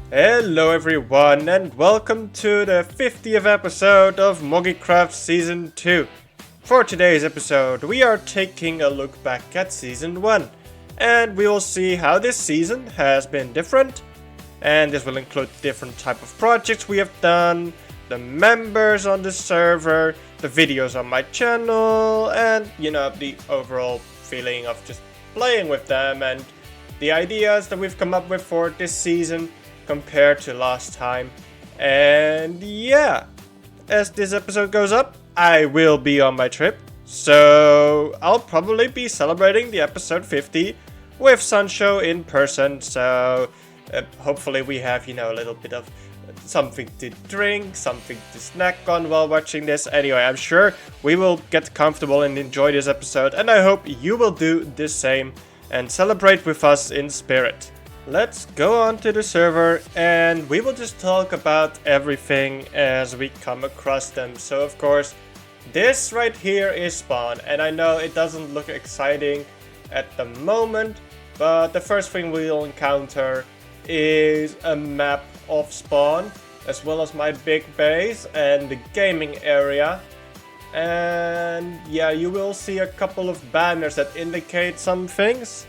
Hello everyone and welcome to the 50th episode of Moggycraft Season 2. For today's episode we are taking a look back at Season 1 and we will see how this season has been different, and this will include different type of projects we have done, the members on the server, the videos on my channel, and the overall feeling of just playing with them and the ideas that we've come up with for this season compared to last time. And yeah, as this episode goes up, I will be on my trip, so I'll probably be celebrating the episode 50 with Sancho in person, so hopefully we have, a little bit of something to drink, something to snack on while watching this. Anyway, I'm sure we will get comfortable and enjoy this episode, and I hope you will do the same and celebrate with us in spirit. Let's go on to the server and we will just talk about everything as we come across them. So of course, this right here is spawn, and I know it doesn't look exciting at the moment, but the first thing we'll encounter is a map of spawn, as well as my big base and the gaming area. And yeah, you will see a couple of banners that indicate some things.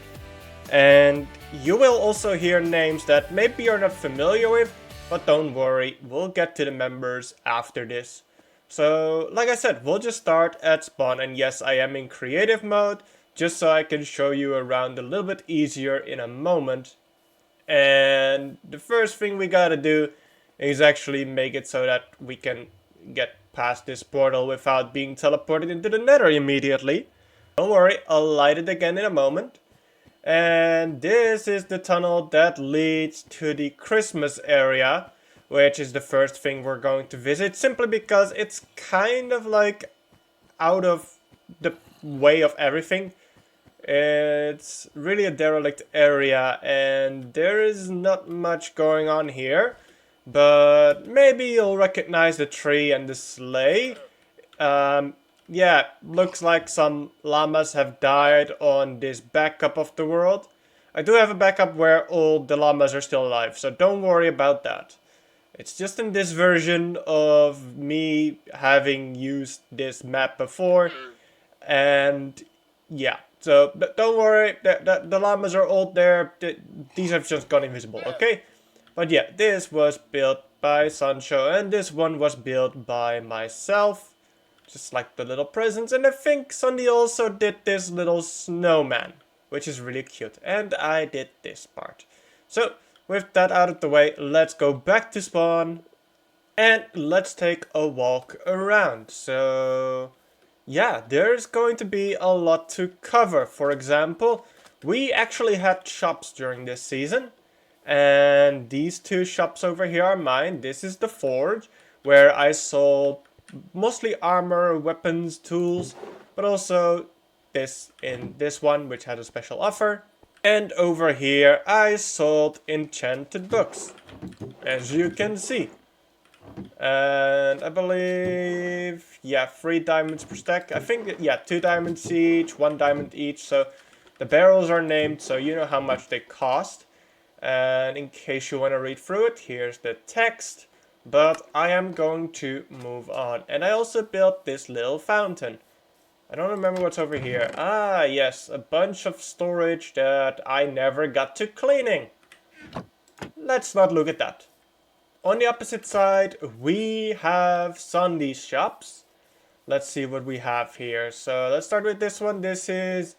And you will also hear names that maybe you're not familiar with, but don't worry, we'll get to the members after this. So, like I said, we'll just start at spawn, and yes, I am in creative mode, just so I can show you around a little bit easier in a moment. And the first thing we gotta do is actually make it so that we can get past this portal without being teleported into the nether immediately. Don't worry, I'll light it again in a moment. And this is the tunnel that leads to the Christmas area, which is the first thing we're going to visit, simply because it's kind of like out of the way of everything. It's really a derelict area and there is not much going on here, but maybe you'll recognize the tree and the sleigh. Yeah, looks like some llamas have died on this backup of the world. I do have a backup where all the llamas are still alive, so don't worry about that. It's just in this version of me having used this map before, and yeah, so don't worry, the llamas are all there, these have just gone invisible, okay? But yeah, this was built by Sancho, and this one was built by myself. Just like the little presents, and I think Sunday also did this little snowman, which is really cute, and I did this part. So, with that out of the way, let's go back to spawn, and let's take a walk around. So, yeah, there's going to be a lot to cover. For example, we actually had shops during this season, and these two shops over here are mine. This is the forge, where I sold mostly armor, weapons, tools, but also this in this one, which had a special offer. And over here I sold enchanted books, as you can see. And I believe, yeah, 3 diamonds per stack. I think, yeah, 2 diamonds each, 1 diamond each. So the barrels are named, so you know how much they cost. And in case you want to read through it, here's the text. But I am going to move on. And I also built this little fountain. I don't remember what's over here. Ah, yes, a bunch of storage that I never got to cleaning. Let's not look at that. On the opposite side, we have Sunday's shops. Let's see what we have here. So let's start with this one. This is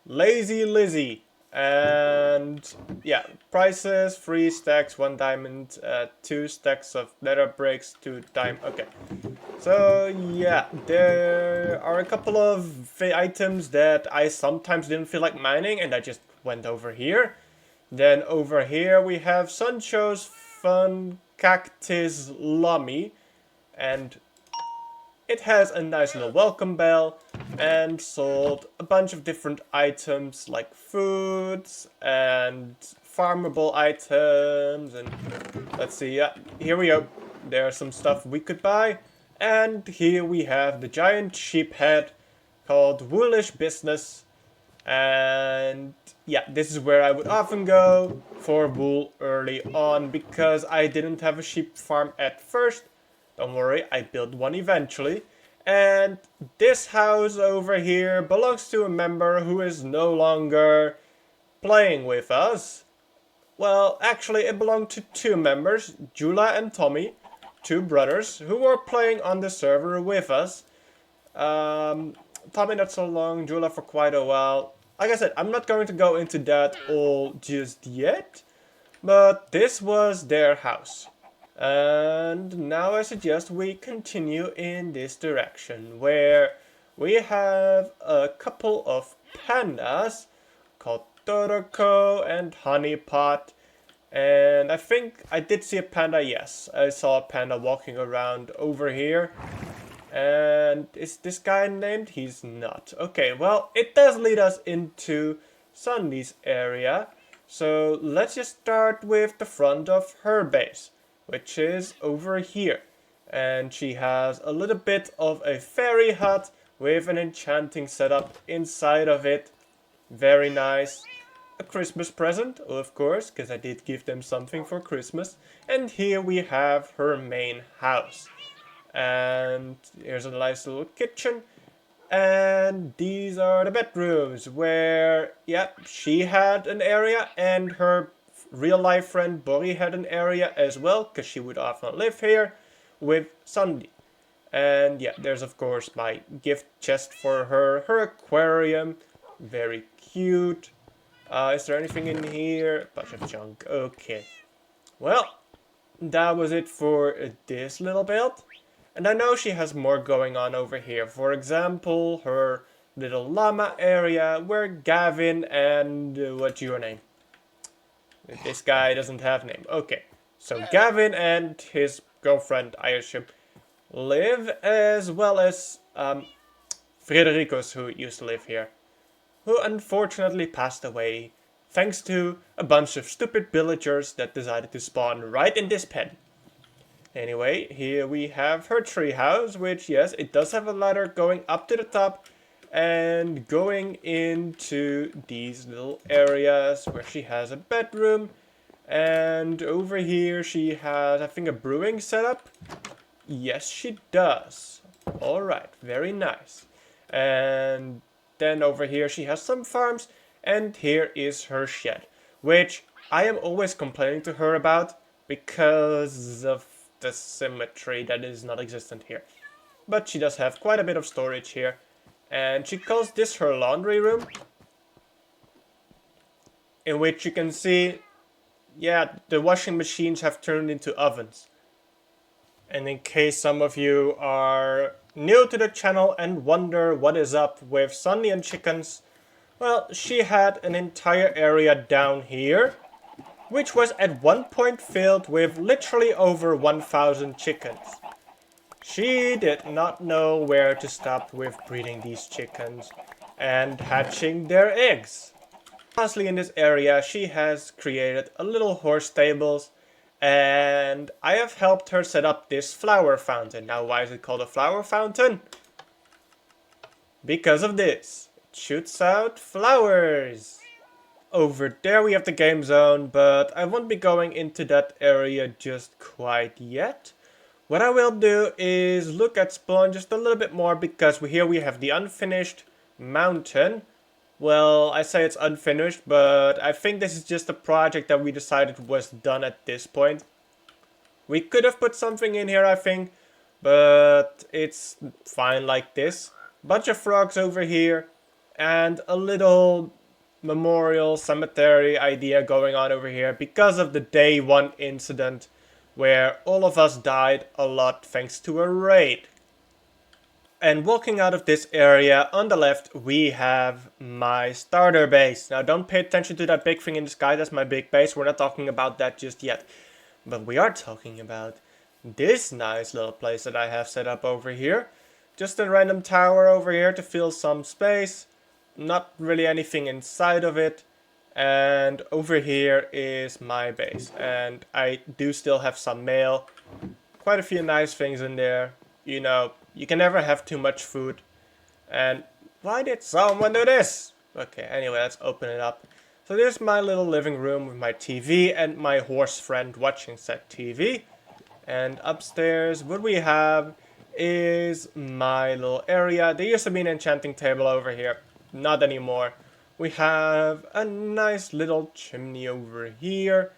Lazy Lizzie. And yeah, prices: 3 stacks, 1 diamond, 2 stacks of nether bricks, 2 diamond. Okay, so yeah, there are a couple of items that I sometimes didn't feel like mining, and I just went over here. Then over here we have Sancho's Fun Cactus Lummy, and it has a nice little welcome bell, and sold a bunch of different items like foods and farmable items. And let's see, yeah, here we go. There's some stuff we could buy. And here we have the giant sheep head called Woolish Business. And yeah, this is where I would often go for wool early on because I didn't have a sheep farm at first. Don't worry, I built one eventually. And this house over here belongs to a member who is no longer playing with us. Well, actually it belonged to two members, Jula and Tommy, two brothers who were playing on the server with us. Tommy not so long, Jula for quite a while. Like I said, I'm not going to go into that all just yet, but this was their house. And now I suggest we continue in this direction, where we have a couple of pandas called Toroko and Honeypot. And I think I did see a panda, yes. I saw a panda walking around over here. And is this guy named? He's not. Okay, well, it does lead us into Sandy's area. So let's just start with the front of her base, which is over here. And she has a little bit of a fairy hut with an enchanting setup inside of it. Very nice. A Christmas present, of course, because I did give them something for Christmas. And here we have her main house. And here's a nice little kitchen. And these are the bedrooms where, yep, she had an area and her real life friend Bori had an area as well, because she would often live here with Sandy. And yeah, there's of course my gift chest for her, her aquarium, very cute. Is there anything in here? Bunch of junk, okay. Well, that was it for this little build. And I know she has more going on over here. For example, her little llama area where Gavin and what's your name? This guy doesn't have name. Okay, so Gavin and his girlfriend, I assume, live, as well as Fredericus, who used to live here, who unfortunately passed away thanks to a bunch of stupid villagers that decided to spawn right in this pen. Anyway, here we have her treehouse, which, yes, it does have a ladder going up to the top and going into these little areas where she has a bedroom. And over here she has, I think, a brewing setup. Yes, she does. Alright, very nice. And then over here she has some farms, and here is her shed, which I am always complaining to her about because of the symmetry that is not existent here. But she does have quite a bit of storage here. And she calls this her laundry room, in which you can see, yeah, the washing machines have turned into ovens. And in case some of you are new to the channel and wonder what is up with Sunny and chickens, well, she had an entire area down here, which was at one point filled with literally over 1,000 chickens. She did not know where to stop with breeding these chickens and hatching their eggs. Lastly, in this area, she has created a little horse stables, and I have helped her set up this flower fountain. Now, why is it called a flower fountain? Because of this. It shoots out flowers. Over there we have the game zone, but I won't be going into that area just quite yet. What I will do is look at spawn just a little bit more, because here we have the unfinished mountain. Well, I say it's unfinished, but I think this is just a project that we decided was done at this point. We could have put something in here, I think, but it's fine like this. Bunch of frogs over here, and a little memorial cemetery idea going on over here because of the day 1 incident where all of us died a lot thanks to a raid. And walking out of this area on the left we have my starter base. Now don't pay attention to that big thing in the sky, that's my big base, we're not talking about that just yet. But we are talking about this nice little place that I have set up over here. Just a random tower over here to fill some space. Not really anything inside of it. And over here is my base. And I do still have some mail. Quite a few nice things in there. You know, you can never have too much food. And why did someone do this? Okay, anyway, let's open it up. So there's my little living room with my TV and my horse friend watching said TV. And upstairs, what we have is my little area. There used to be an enchanting table over here. Not anymore. We have a nice little chimney over here.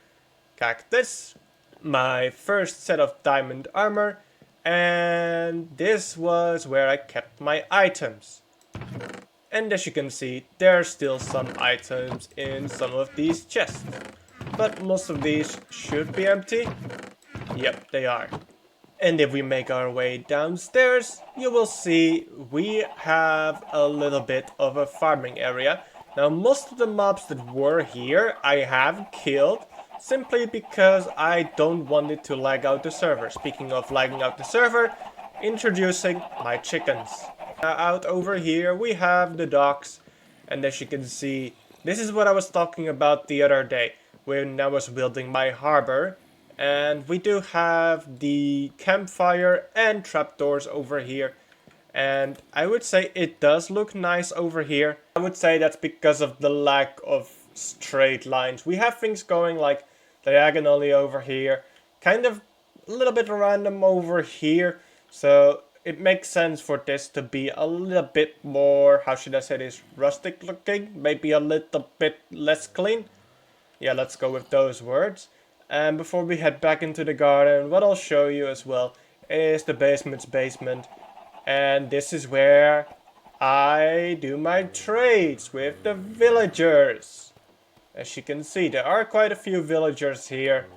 Cactus. My first set of diamond armor. And this was where I kept my items. And as you can see, there are still some items in some of these chests. But most of these should be empty. Yep, they are. And if we make our way downstairs, you will see we have a little bit of a farming area. Now, most of the mobs that were here, I have killed, simply because I don't want it to lag out the server. Speaking of lagging out the server, introducing my chickens. Now, out over here, we have the docks, and as you can see, this is what I was talking about the other day, when I was building my harbor. And we do have the campfire and trapdoors over here. And I would say it does look nice over here. I would say that's because of the lack of straight lines. We have things going like diagonally over here. Kind of a little bit random over here. So it makes sense for this to be a little bit more, how should I say this, rustic looking. Maybe a little bit less clean. Yeah, let's go with those words. And before we head back into the garden, what I'll show you as well is the basement's basement. And this is where I do my trades with the villagers. As you can see, there are quite a few villagers here.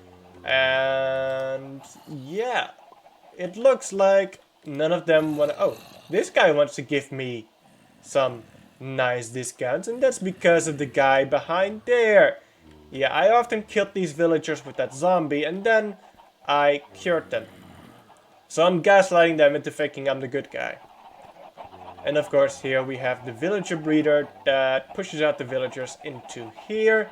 And yeah, it looks like none of them want to... Oh, this guy wants to give me some nice discounts. And that's because of the guy behind there. Yeah, I often killed these villagers with that zombie and then I cured them. So I'm gaslighting them into thinking I'm the good guy. And of course here we have the villager breeder that pushes out the villagers into here.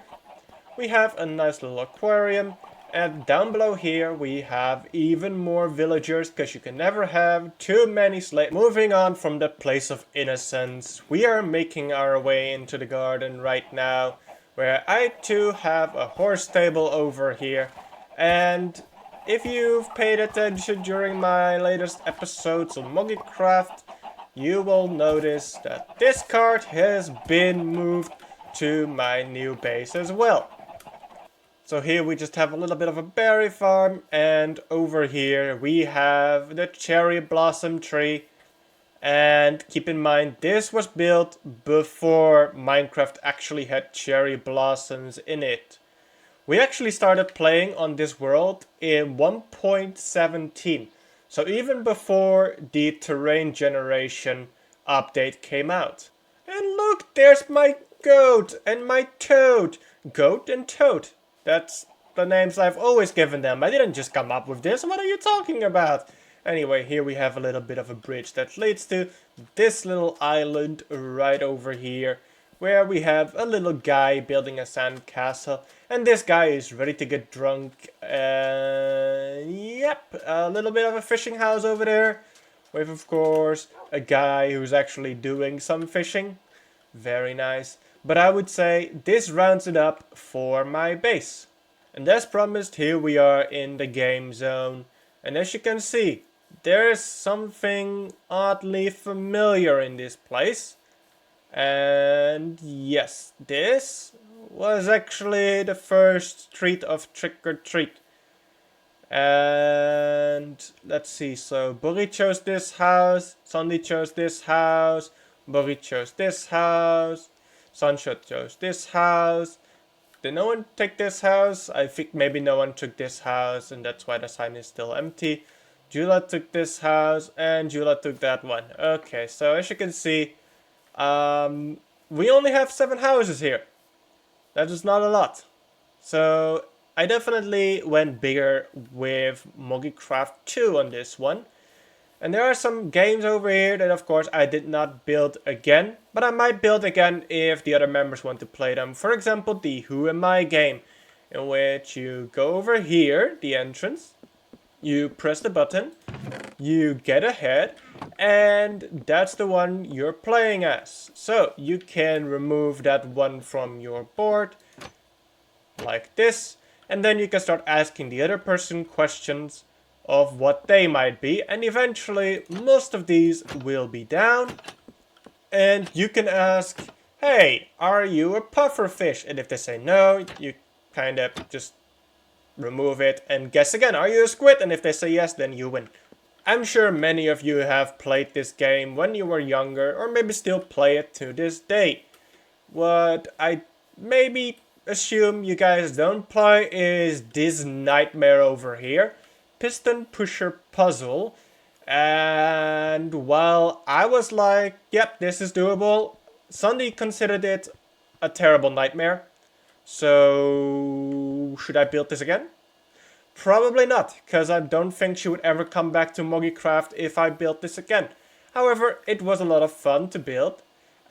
We have a nice little aquarium. And down below here we have even more villagers, because you can never have too many slaves. Moving on from the place of innocence, we are making our way into the garden right now, where I too have a horse stable over here. And if you've paid attention during my latest episodes on Moggycraft, you will notice that this cart has been moved to my new base as well. So here we just have a little bit of a berry farm, and over here we have the cherry blossom tree. And keep in mind, this was built before Minecraft actually had cherry blossoms in it. We actually started playing on this world in 1.17. So even before the terrain generation update came out. And look, there's my goat and my toad. Goat and toad. That's the names I've always given them. I didn't just come up with this. What are you talking about? Anyway, here we have a little bit of a bridge that leads to this little island right over here, where we have a little guy building a sand castle, and this guy is ready to get drunk. Yep, a little bit of a fishing house over there, with of course a guy who's actually doing some fishing. Very nice. But I would say this rounds it up for my base. And as promised, here we are in the game zone, and as you can see, there's something oddly familiar in this place. And yes, this was actually the first treat of Trick or Treat. And let's see, so Burry chose this house, Sandy chose this house, Burry chose this house, Sunshot chose this house. Did no one take this house? I think maybe no one took this house, and that's why the sign is still empty. Jula took this house, and Jula took that one. Okay, so as you can see, we only have 7 houses here. That is not a lot. So I definitely went bigger with Moggycraft 2 on this one. And there are some games over here that of course I did not build again. But I might build again if the other members want to play them. For example, the Who Am I game, in which you go over here, the entrance. You press the button, you get ahead, And that's the one you're playing as. So you can remove that one from your board like this, and then you can start asking the other person questions of what they might be, and eventually most of these will be down, and you can ask, hey, are you a pufferfish? And if they say no, you kind of just remove it and guess again, are you a squid? And if they say yes, then you win. I'm sure many of you have played this game when you were younger, or maybe still play it to this day. What I maybe assume you guys don't play is this nightmare over here, Piston Pusher Puzzle. And while I was like, yep, this is doable, Sunday considered it a terrible nightmare. So should I build this again? Probably not, because I don't think she would ever come back to Moggycraft if I built this again. However, it was a lot of fun to build,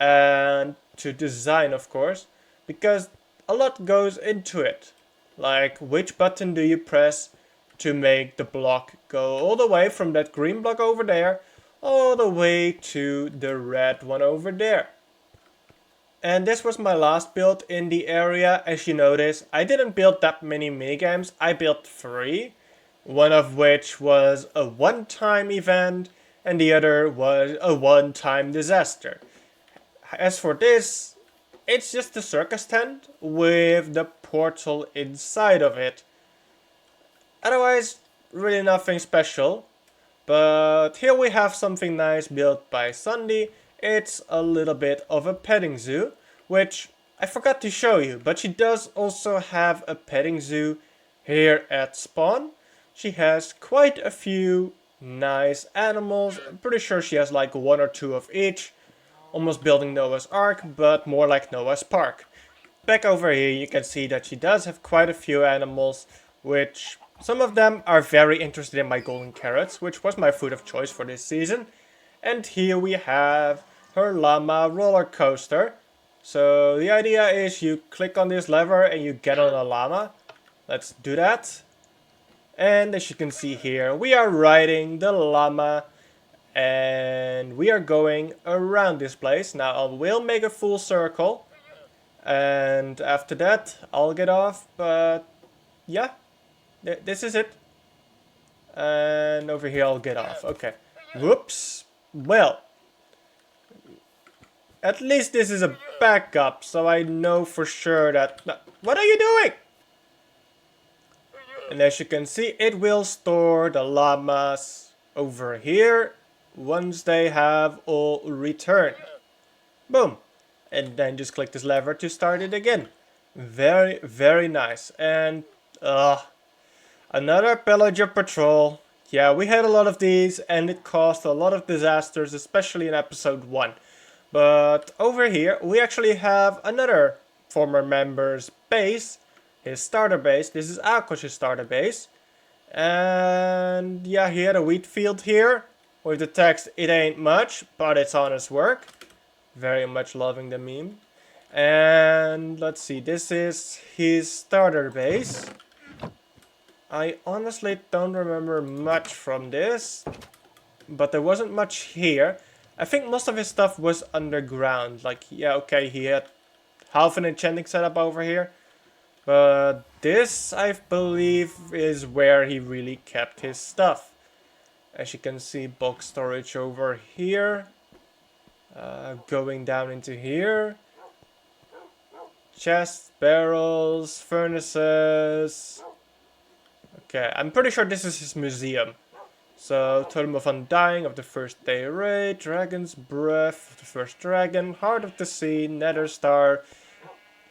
and to design of course, because a lot goes into it. Like, which button do you press to make the block go all the way from that green block over there, all the way to the red one over there. And this was my last build in the area. As you notice, I didn't build that many minigames. I built 3, one of which was a one-time event, and the other was a one-time disaster. As for this, it's just a circus tent with the portal inside of it. Otherwise, really nothing special. But here we have something nice built by Sunday. It's a little bit of a petting zoo, which I forgot to show you, but she does also have a petting zoo here at spawn. She has quite a few nice animals. I'm pretty sure she has like 1 or 2 of each. Almost building Noah's Ark, but more like Noah's Park. Back over here you can see that she does have quite a few animals, which some of them are very interested in my golden carrots, which was my food of choice for this season. And here we have her llama roller coaster. So the idea is you click on this lever and you get on a llama. Let's do that. And as you can see here, we are riding the llama and we are going around this place. Now I will make a full circle, and after that I'll get off, but yeah, this is it. And over here I'll get off. Okay. Whoops. Well, at least this is a backup, so I know for sure that... What are you doing? And as you can see, it will store the llamas over here once they have all returned. Boom. And then just click this lever to start it again. Very, very nice. And another pillager patrol. Yeah, we had a lot of these and it caused a lot of disasters, especially in episode 1. But over here we actually have another former member's base, his starter base. This is Akos's starter base. And yeah, he had a wheat field here with the text, "It ain't much, but it's honest work." Very much loving the meme. And let's see, this is his starter base. I honestly don't remember much from this, but there wasn't much here. I think most of his stuff was underground. Like, yeah, okay, he had half an enchanting setup over here. But this, I believe, is where he really kept his stuff. As you can see, bulk storage over here. Going down into here. Chests, barrels, furnaces. Okay, I'm pretty sure this is his museum. So, Totem of Undying of the First Day Raid, Dragon's Breath of the First Dragon, Heart of the Sea, Nether Star.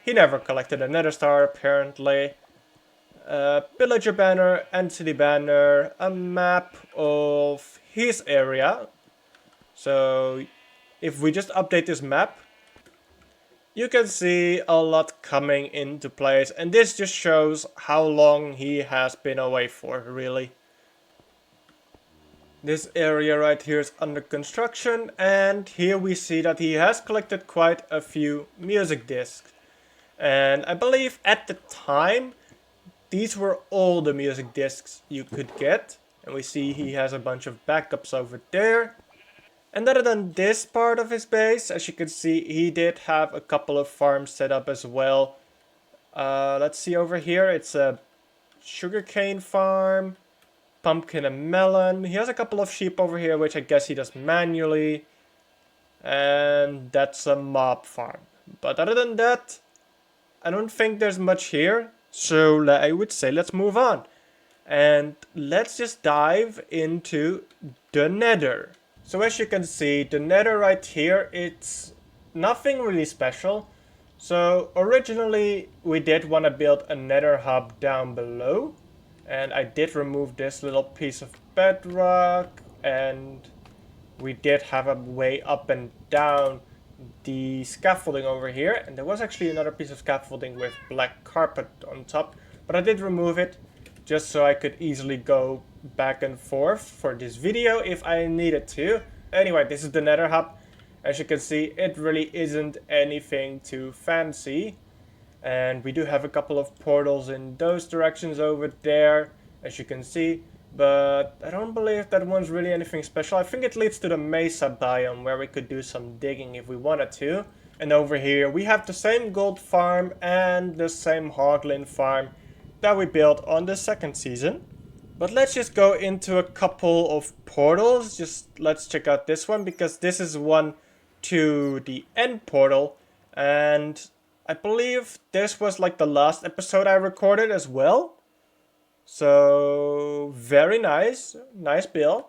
He never collected a Nether Star, apparently. Pillager Banner, Entity Banner, a map of his area. So, if we just update this map, you can see a lot coming into place. And this just shows how long he has been away for, really. This area right here is under construction, and here we see that he has collected quite a few music discs. And I believe at the time, these were all the music discs you could get. And we see he has a bunch of backups over there. And other than this part of his base, as you can see, he did have a couple of farms set up as well. Let's see over here, it's a sugarcane farm, pumpkin and melon. He has a couple of sheep over here, which I guess he does manually. And that's a mob farm. But other than that, I don't think there's much here. So I would say let's move on. And let's just dive into the Nether. So as you can see, the Nether right here, it's nothing really special. So originally we did want to build a Nether hub down below. And I did remove this little piece of bedrock. And we did have a way up and down the scaffolding over here. And there was actually another piece of scaffolding with black carpet on top. But I did remove it just so I could easily go back and forth for this video if I needed to. Anyway, this is the Nether hub. As you can see, it really isn't anything too fancy. And we do have a couple of portals in those directions over there, as you can see. But I don't believe that one's really anything special. I think it leads to the Mesa biome where we could do some digging if we wanted to. And over here we have the same gold farm and the same hoglin farm that we built on the second season. But let's just go into a couple of portals. Just let's check out this one because this is one to the end portal. And I believe this was like the last episode I recorded as well. So very nice. Nice build.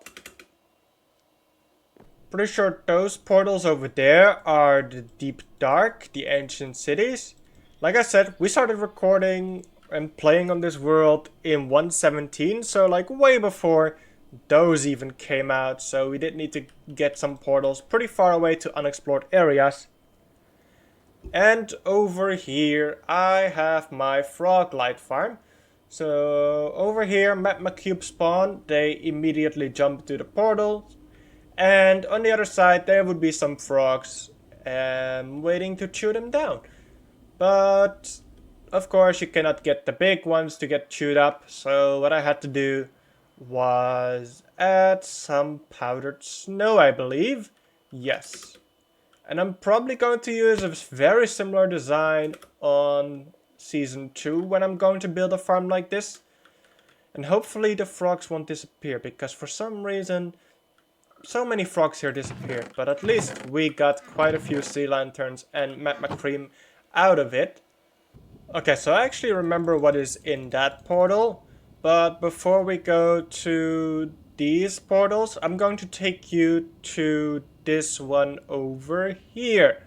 Pretty sure those portals over there are the Deep Dark, the Ancient Cities. Like I said, we started recording and playing on this world in 1.17, so like way before those even came out, so we did need to get some portals pretty far away to unexplored areas. And over here I have my frog light farm. So over here, magma cube spawn, they immediately jump to the portal. And on the other side there would be some frogs waiting to chew them down. But of course you cannot get the big ones to get chewed up, so what I had to do was add some powdered snow, I believe. Yes. And I'm probably going to use a very similar design on Season 2 when I'm going to build a farm like this. And hopefully the frogs won't disappear, because for some reason so many frogs here disappeared. But at least we got quite a few sea lanterns and magma cream out of it. Okay, so I actually remember what is in that portal, but before we go to these portals, I'm going to take you to this one over here,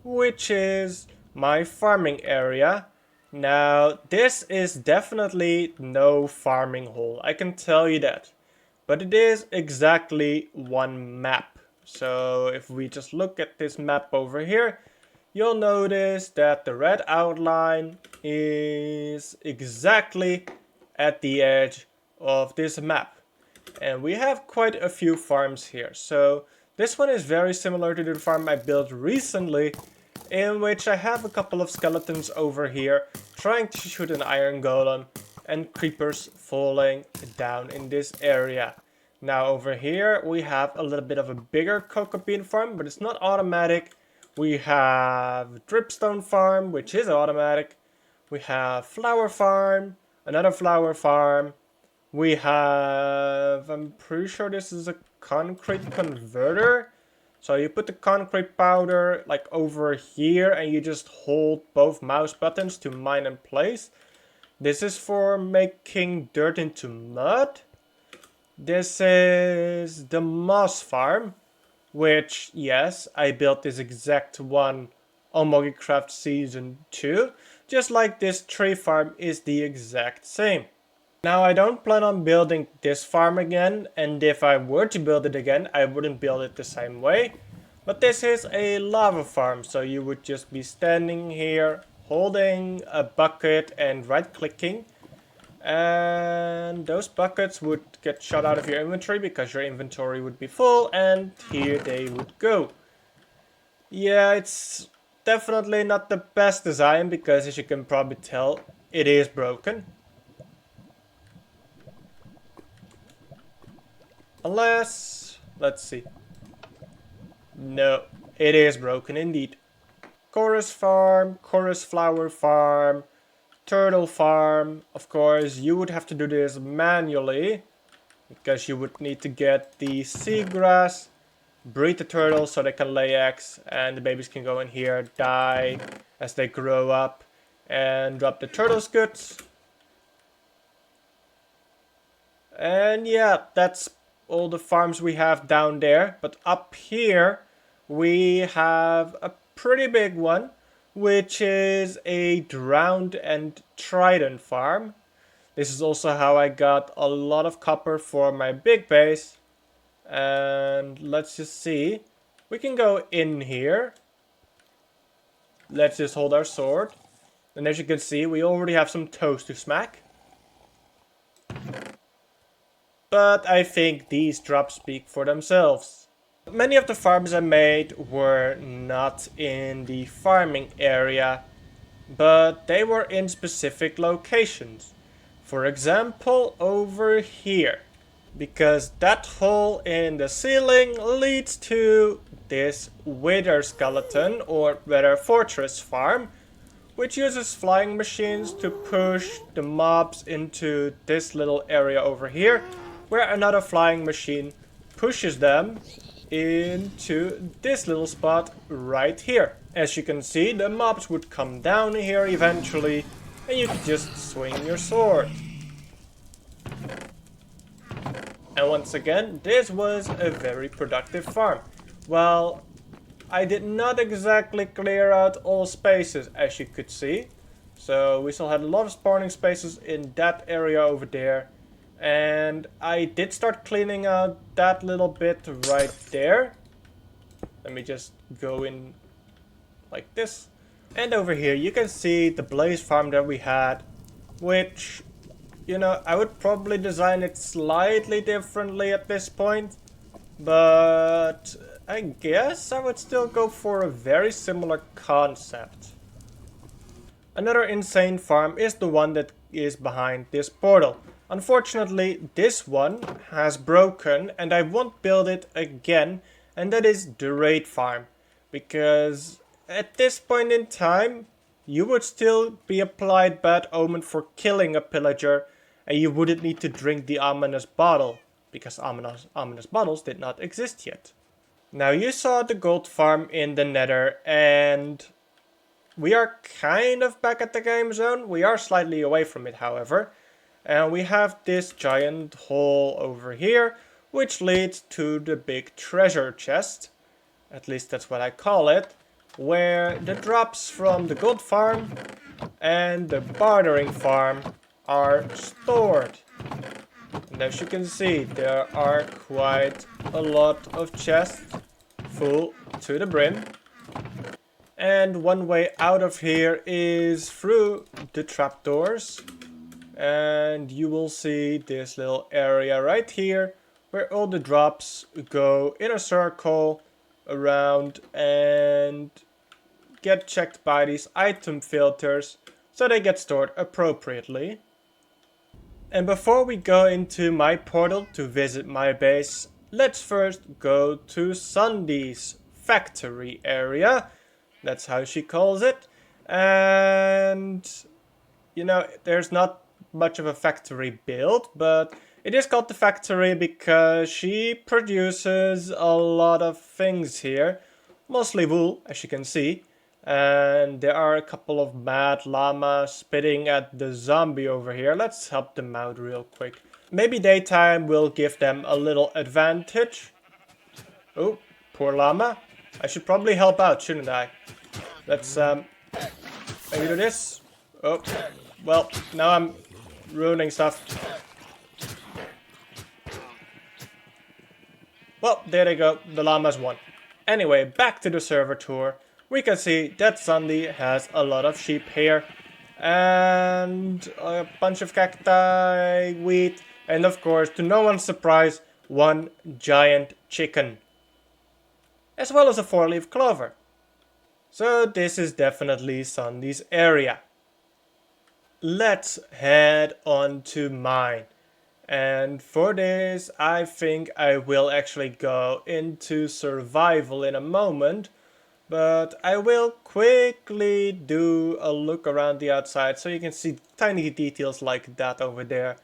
which is my farming area. Now, this is definitely no farming hole, I can tell you that, but it is exactly one map. So if we just look at this map over here, you'll notice that the red outline is exactly at the edge of this map. And we have quite a few farms here. So this one is very similar to the farm I built recently, in which I have a couple of skeletons over here trying to shoot an iron golem and creepers falling down in this area. Now over here we have a little bit of a bigger cocoa bean farm, but it's not automatic. We have dripstone farm, which is automatic. We have flower farm, another flower farm. We have, I'm pretty sure this is a concrete converter. So you put the concrete powder like over here and you just hold both mouse buttons to mine in place. This is for making dirt into mud. This is the moss farm, which, yes, I built this exact one on Moggycraft Season 2, just like this tree farm is the exact same. Now, I don't plan on building this farm again, and if I were to build it again, I wouldn't build it the same way. But this is a lava farm, so you would just be standing here, holding a bucket and right-clicking. And those buckets would get shot out of your inventory because your inventory would be full, and here they would go. Yeah, it's definitely not the best design because, as you can probably tell, it is broken. Unless, let's see. No, it is broken indeed. Chorus farm, chorus flower farm, turtle farm. Of course, you would have to do this manually, because you would need to get the seagrass, breed the turtles so they can lay eggs, and the babies can go in here, die as they grow up, and drop the turtle scoots. And yeah, that's all the farms we have down there. But up here we have a pretty big one, which is a drowned and trident farm. This is also how I got a lot of copper for my big base. And let's just see. We can go in here. Let's just hold our sword. And as you can see, we already have some toes to smack. But I think these drops speak for themselves. Many of the farms I made were not in the farming area, but they were in specific locations. For example, over here. Because that hole in the ceiling leads to this wither skeleton, or rather fortress farm, which uses flying machines to push the mobs into this little area over here, where another flying machine pushes them into this little spot right here. As you can see, the mobs would come down here eventually, and you could just swing your sword. And once again, this was a very productive farm. Well, I did not exactly clear out all spaces, as you could see. So we still had a lot of spawning spaces in that area over there. And I did start cleaning out that little bit right there. Let me just go in like this. And over here you can see the blaze farm that we had, which, you know, I would probably design it slightly differently at this point, but I guess I would still go for a very similar concept. Another insane farm is the one that is behind this portal. Unfortunately, this one has broken and I won't build it again, and that is the raid farm. Because at this point in time, you would still be applied bad omen for killing a pillager, and you wouldn't need to drink the ominous bottle, because ominous bottles did not exist yet. Now you saw the gold farm in the nether, and we are kind of back at the game zone. We are slightly away from it, however. And we have this giant hole over here, which leads to the big treasure chest. At least that's what I call it. Where the drops from the gold farm and the bartering farm are stored. And as you can see, there are quite a lot of chests full to the brim. And one way out of here is through the trapdoors. And you will see this little area right here where all the drops go in a circle around and get checked by these item filters so they get stored appropriately. And before we go into my portal to visit my base, let's first go to Sandy's factory area. That's how she calls it. And you know, there's not much of a factory built, but it is called the factory because she produces a lot of things here, mostly wool, as you can see. And there are a couple of mad llamas spitting at the zombie over here. Let's help them out real quick. Maybe daytime will give them a little advantage. Oh, poor llama. I should probably help out, shouldn't I? Let's maybe do this. Oh, well, now I'm ruining stuff. Well, there they go. The llamas won. Anyway, back to the server tour. We can see that Sandy has a lot of sheep here. And a bunch of cacti, wheat. And of course, to no one's surprise, one giant chicken. As well as a 4-leaf clover. So this is definitely Sandy's area. Let's head on to mine. And for this, I think I will actually go into survival in a moment. But I will quickly do a look around the outside so you can see tiny details like that over there.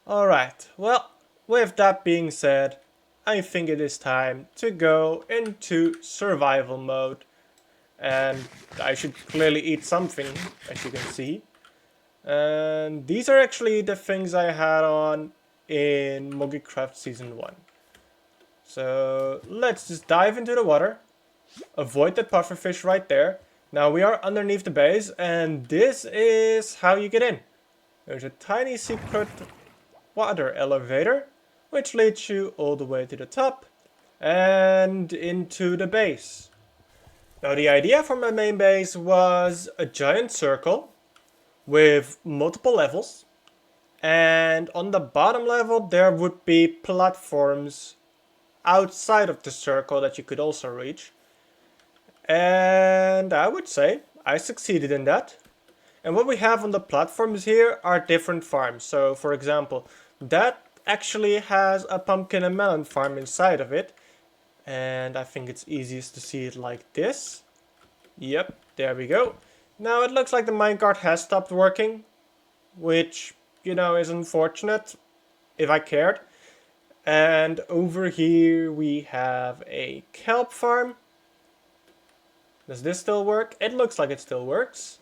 Alright, well, with that being said, I think it is time to go into survival mode. And I should clearly eat something, as you can see. And these are actually the things I had on in Moggycraft Season 1. So let's just dive into the water. Avoid that pufferfish right there. Now we are underneath the base and this is how you get in. There's a tiny secret water elevator which leads you all the way to the top and into the base. Now the idea for my main base was a giant circle with multiple levels, and on the bottom level there would be platforms outside of the circle that you could also reach. And I would say I succeeded in that. And what we have on the platforms here are different farms. So for example, that actually has a pumpkin and melon farm inside of it. And I think it's easiest to see it like this. Yep, there we go. Now it looks like the minecart has stopped working, which, you know, is unfortunate if I cared. And over here we have a kelp farm. Does this still work? It looks like it still works.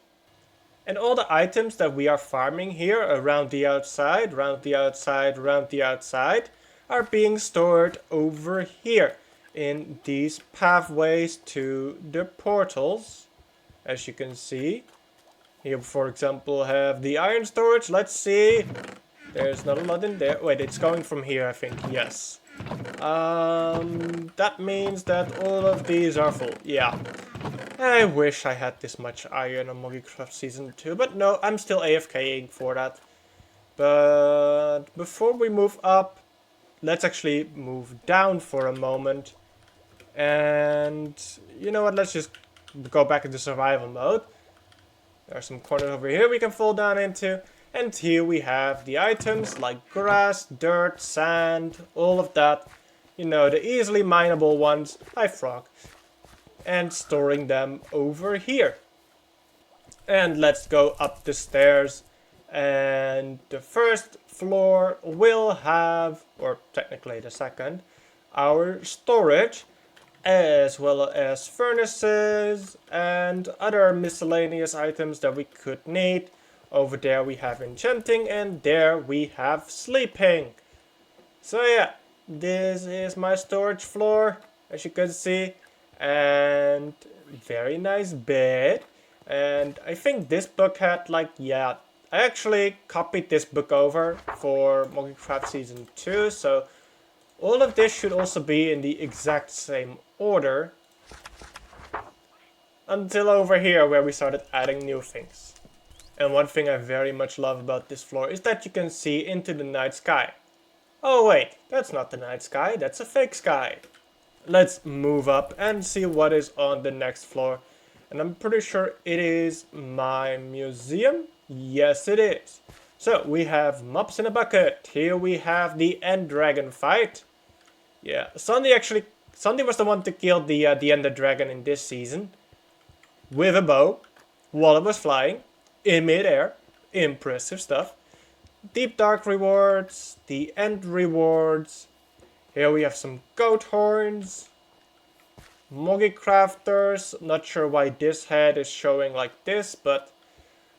And all the items that we are farming here around the outside, around the outside, around the outside, are being stored over here in these pathways to the portals. As you can see. Here, for example, have the iron storage. Let's see. There's not a lot in there. Wait, it's going from here, I think. Yes. That means that all of these are full. Yeah. I wish I had this much iron on Moggycraft Season 2, but no, I'm still AFKing for that. But before we move up, let's actually move down for a moment. And you know what, let's just go back into survival mode. There are some corners over here we can fall down into. And here we have the items like grass, dirt, sand, all of that. You know, the easily mineable ones. Hi, frog. And storing them over here. And let's go up the stairs. And the first floor will have, or technically the second, our storage, as well as furnaces and other miscellaneous items that we could need. Over there we have enchanting, and there we have sleeping. So yeah, this is my storage floor, as you can see. And very nice bed. And I think this book had like, yeah, I actually copied this book over for Moggycraft Season 2. So all of this should also be in the exact same order. Until over here where we started adding new things. And one thing I very much love about this floor is that you can see into the night sky. Oh wait, that's not the night sky, that's a fake sky. Let's move up and see what is on the next floor. And I'm pretty sure it is my museum. Yes, it is. So we have mops in a bucket. Here we have the end dragon fight. Yeah, Sandy was the one to kill the ender dragon in this season. With a bow, while it was flying, in midair. Impressive stuff. Deep dark rewards, the end rewards. Here we have some goat horns. Moggycrafters. Not sure why this head is showing like this, but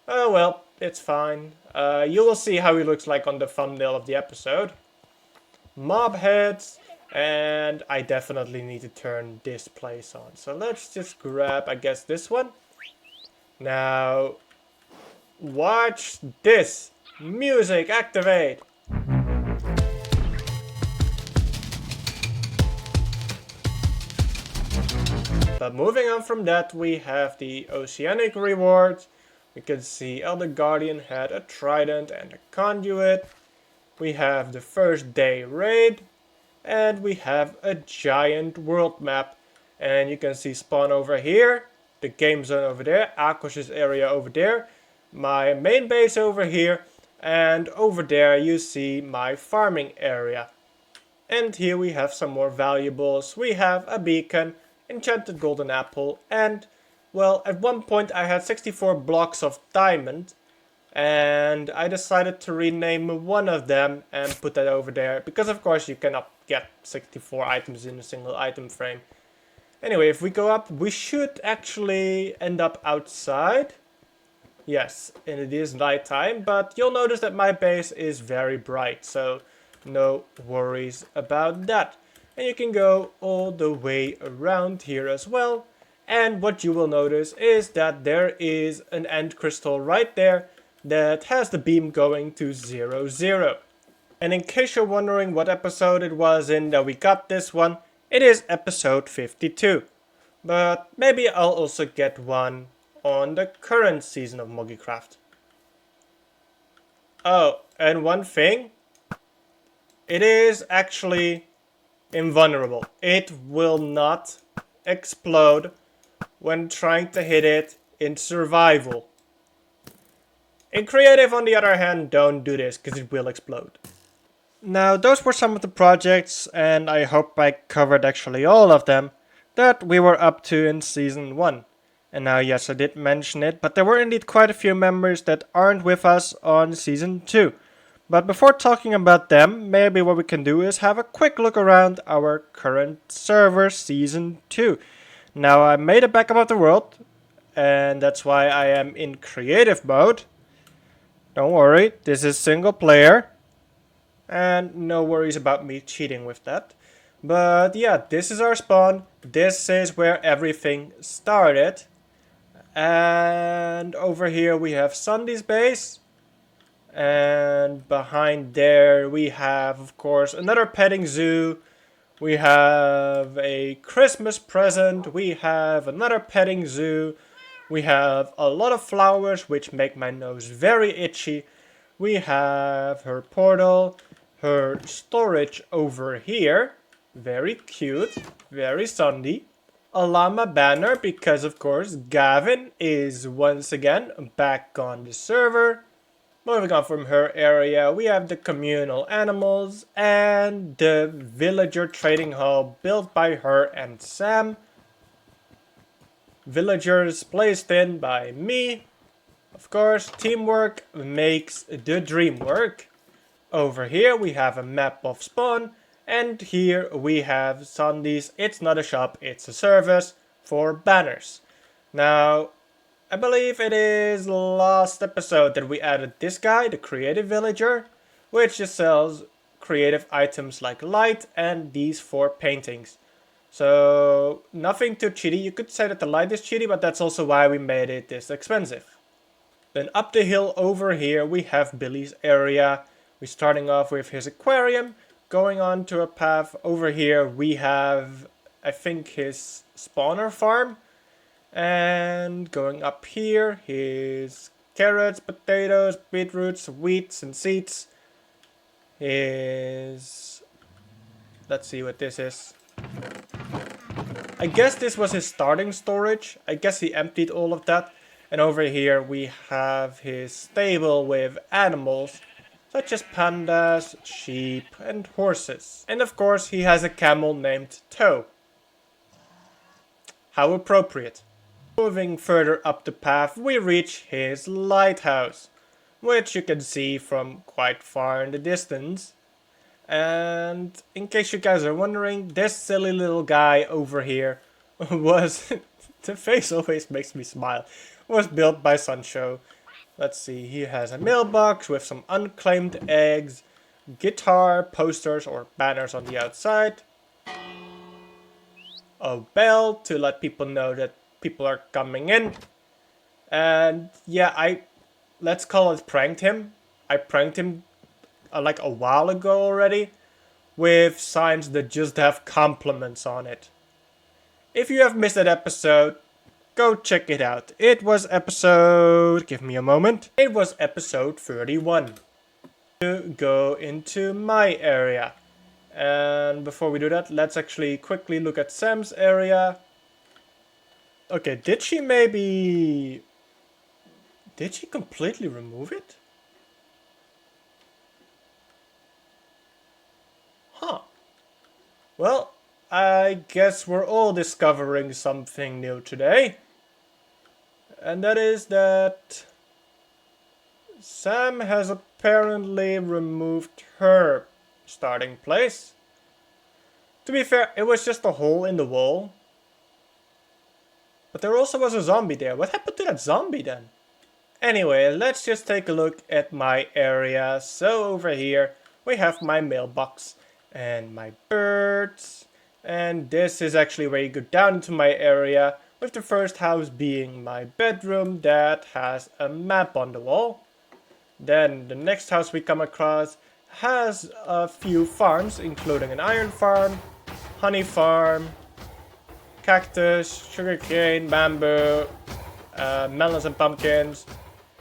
oh well, it's fine. You will see how he looks like on the thumbnail of the episode. Mob heads. And I definitely need to turn this place on. So let's just grab, I guess, this one. Now, watch this. Music, activate. But moving on from that, we have the oceanic rewards. We can see Elder Guardian had a trident and a conduit. We have the first day raid. And we have a giant world map. And you can see spawn over here. The game zone over there. Akos's area over there. My main base over here. And over there you see my farming area. And here we have some more valuables. We have a beacon, enchanted golden apple, and, well, at one point I had 64 blocks of diamond. And I decided to rename one of them and put that over there. Because of course you cannot get 64 items in a single item frame. Anyway, if we go up, we should actually end up outside. Yes, and it is nighttime, but you'll notice that my base is very bright, so no worries about that. And you can go all the way around here as well. And what you will notice is that there is an end crystal right there that has the beam going to 0, 0. And in case you're wondering what episode it was in that we got this one, it is episode 52. But maybe I'll also get one on the current season of Moggycraft. Oh, and one thing, it is actually invulnerable. It will not explode when trying to hit it in survival. In creative, on the other hand, don't do this because it will explode. Now, those were some of the projects, and I hope I covered actually all of them, that we were up to in Season 1. And now, yes, I did mention it, but there were indeed quite a few members that aren't with us on Season 2. But before talking about them, maybe what we can do is have a quick look around our current server, Season 2. Now, I made a backup of the world, and that's why I am in creative mode. Don't worry, this is single player. And no worries about me cheating with that. But yeah, this is our spawn. This is where everything started. And over here we have Sundy's base. And behind there we have, of course, another petting zoo. We have a Christmas present. We have another petting zoo. We have a lot of flowers which make my nose very itchy. We have her portal, her storage over here. Very cute, very Sunday. A llama banner because of course Gavin is once again back on the server. Moving on from her area, we have the communal animals and the villager trading hall built by her and Sam. Villagers placed in by me. Of course, teamwork makes the dream work. Over here we have a map of spawn, and here we have Sundays. It's not a shop, it's a service for banners. Now, I believe it is last episode that we added this guy, the creative villager, which just sells creative items like light and these 4 paintings. So, nothing too cheaty. You could say that the light is cheaty, but that's also why we made it this expensive. Then up the hill over here we have Billy's area. We're starting off with his aquarium. Going on to a path over here we have, I think, his spawner farm. And going up here, his carrots, potatoes, beetroots, wheats and seeds. His... let's see what this is. I guess this was his starting storage. I guess he emptied all of that. And over here we have his stable with animals, such as pandas, sheep and horses. And of course he has a camel named Toe. How appropriate. Moving further up the path we reach his lighthouse, which you can see from quite far in the distance. And in case you guys are wondering, this silly little guy over here was, the face always makes me smile, was built by Sunshow. Let's see, he has a mailbox with some unclaimed eggs, guitar, posters or banners on the outside, a bell to let people know that people are coming in, and yeah, let's call it pranked him. I pranked him like a while ago already, with signs that just have compliments on it. If you have missed that episode, go check it out. It was episode... give me a moment. It was episode 31. To go into my area. And before we do that, let's actually quickly look at Sam's area. Okay, did she maybe... did she completely remove it? Well, I guess we're all discovering something new today. And that is that Sam has apparently removed her starting place. To be fair, it was just a hole in the wall. But there also was a zombie there. What happened to that zombie then? Anyway, let's just take a look at my area. So over here we have my mailbox and my birds. And this is actually where you go down into my area, with the first house being my bedroom that has a map on the wall. Then the next house we come across has a few farms, including an iron farm, honey farm, cactus, sugarcane, bamboo, melons and pumpkins.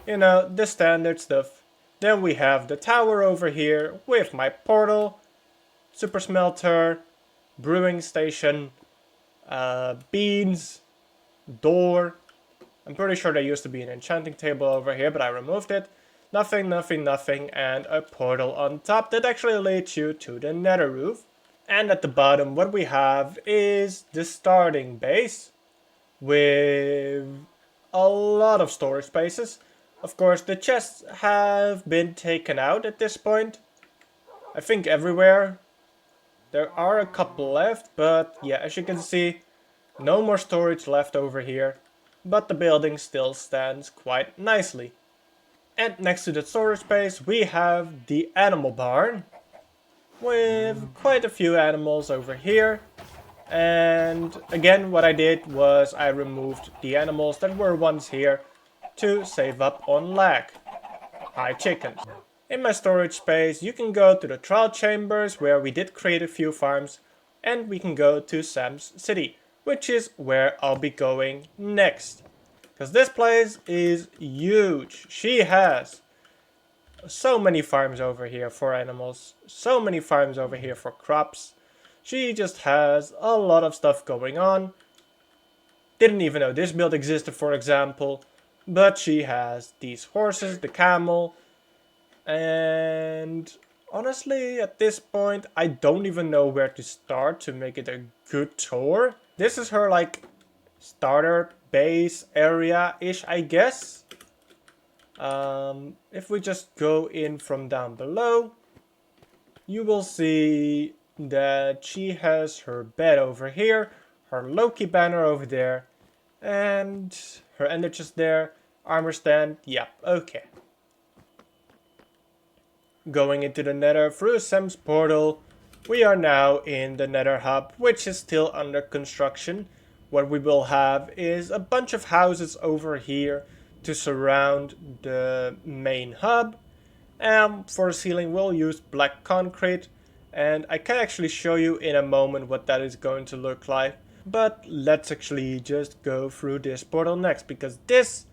You know, the standard stuff. Then we have the tower over here with my portal, super smelter, brewing station, beans, door. I'm pretty sure there used to be an enchanting table over here, but I removed it. Nothing, nothing, nothing, and a portal on top that actually leads you to the nether roof. And at the bottom, what we have is the starting base with a lot of storage spaces. Of course, the chests have been taken out at this point. I think everywhere. There are a couple left, but yeah, as you can see, no more storage left over here. But the building still stands quite nicely. And next to the storage space, we have the animal barn, with quite a few animals over here. And again, what I did was I removed the animals that were once here to save up on lag. Hi chickens. In my storage space you can go to the trial chambers where we did create a few farms, and we can go to Sam's city, which is where I'll be going next. Because this place is huge. She has so many farms over here for animals, so many farms over here for crops. She just has a lot of stuff going on. Didn't even know this build existed, for example. But she has these horses, the camel. And honestly, at this point, I don't even know where to start to make it a good tour. This is her, like, starter base area-ish, I guess. If we just go in from down below, you will see that she has her bed over here, her Loki banner over there, and her ender chest there, armor stand, yep, okay. Going into the nether through Sam's portal, we are now in the nether hub, which is still under construction. What we will have is a bunch of houses over here to surround the main hub. And for the ceiling we'll use black concrete, and I can actually show you in a moment what that is going to look like. But let's actually just go through this portal next, because this,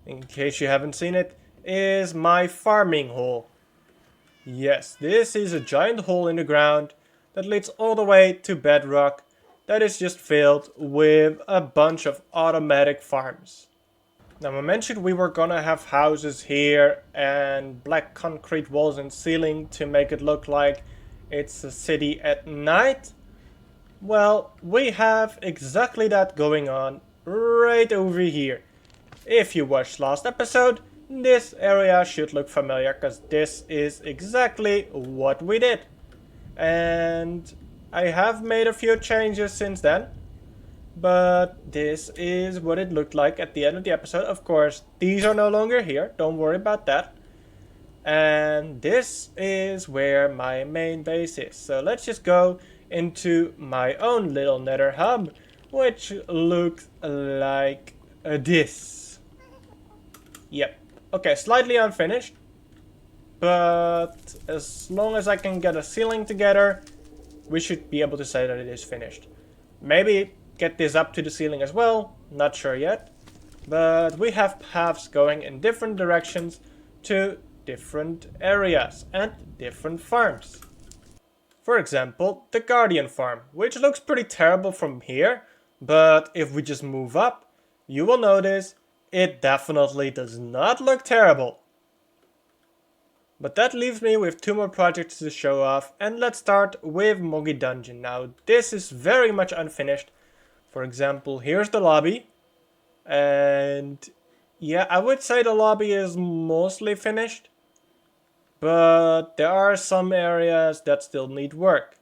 in case you haven't seen it, is my farming hole. Yes, this is a giant hole in the ground that leads all the way to bedrock, that is just filled with a bunch of automatic farms. Now I mentioned we were gonna have houses here and black concrete walls and ceiling to make it look like it's a city at night. Well, we have exactly that going on right over here. If you watched last episode, this area should look familiar, because this is exactly what we did. And I have made a few changes since then. But this is what it looked like at the end of the episode. Of course, these are no longer here. Don't worry about that. And this is where my main base is. So let's just go into my own little nether hub, which looks like this. Yep. Okay, slightly unfinished. But as long as I can get a ceiling together, we should be able to say that it is finished. Maybe get this up to the ceiling as well, not sure yet. But we have paths going in different directions to different areas and different farms. For example, the Guardian farm, which looks pretty terrible from here, but if we just move up, you will notice it definitely does not look terrible. But that leaves me with 2 more projects to show off, and let's start with Moggy Dungeon. Now this is very much unfinished. For example, here's the lobby, and yeah, I would say the lobby is mostly finished, but there are some areas that still need work.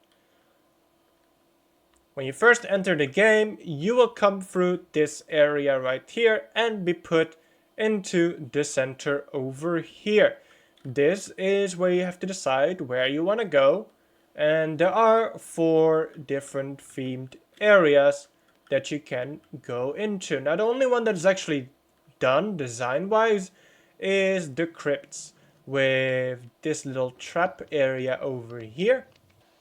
When you first enter the game, you will come through this area right here and be put into the center over here. This is where you have to decide where you want to go, and there are 4 different themed areas that you can go into. Now the only one that is actually done design wise is the crypts, with this little trap area over here.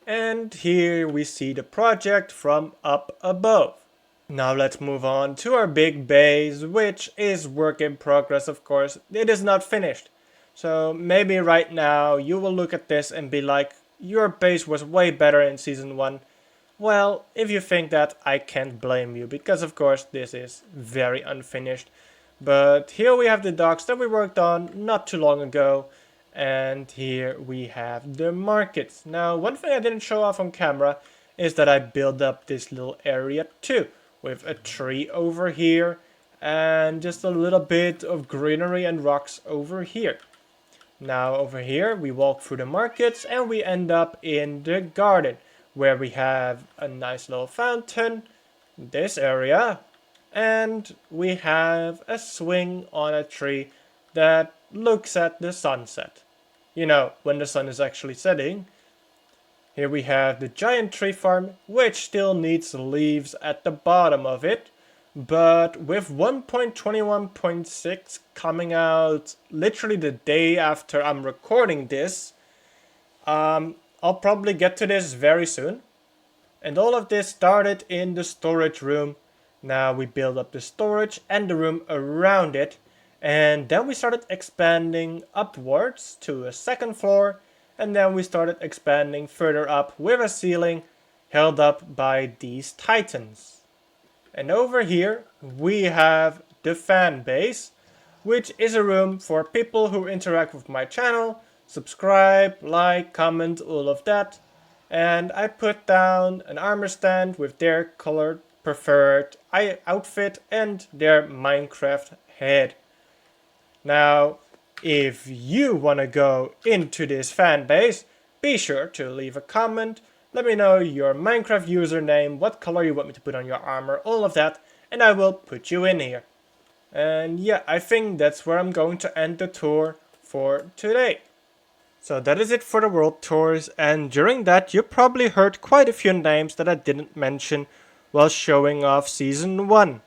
And here we see the project from up above. Now let's move on to our big base, which is work in progress, of course. It is not finished. So maybe right now you will look at this and be like, your base was way better in Season 1. Well, if you think that, I can't blame you, because of course this is very unfinished. But here we have the docks that we worked on not too long ago. And here we have the markets. Now, one thing I didn't show off on camera is that I built up this little area too, with a tree over here and just a little bit of greenery and rocks over here. Now over here we walk through the markets and we end up in the garden, where we have a nice little fountain, this area, and we have a swing on a tree that looks at the sunset. You know, when the sun is actually setting. Here we have the giant tree farm, which still needs leaves at the bottom of it. But with 1.21.6 coming out literally the day after I'm recording this, I'll probably get to this very soon. And all of this started in the storage room. Now we build up the storage and the room around it. And then we started expanding upwards to a 2nd floor. And then we started expanding further up with a ceiling held up by these titans. And over here we have the fan base, which is a room for people who interact with my channel, subscribe, like, comment, all of that. And I put down an armor stand with their colored preferred outfit and their Minecraft head. Now, if you want to go into this fan base, be sure to leave a comment. Let me know your Minecraft username, what color you want me to put on your armor, all of that, and I will put you in here. And yeah, I think that's where I'm going to end the tour for today. So that is it for the world tours, and during that you probably heard quite a few names that I didn't mention while showing off Season 1.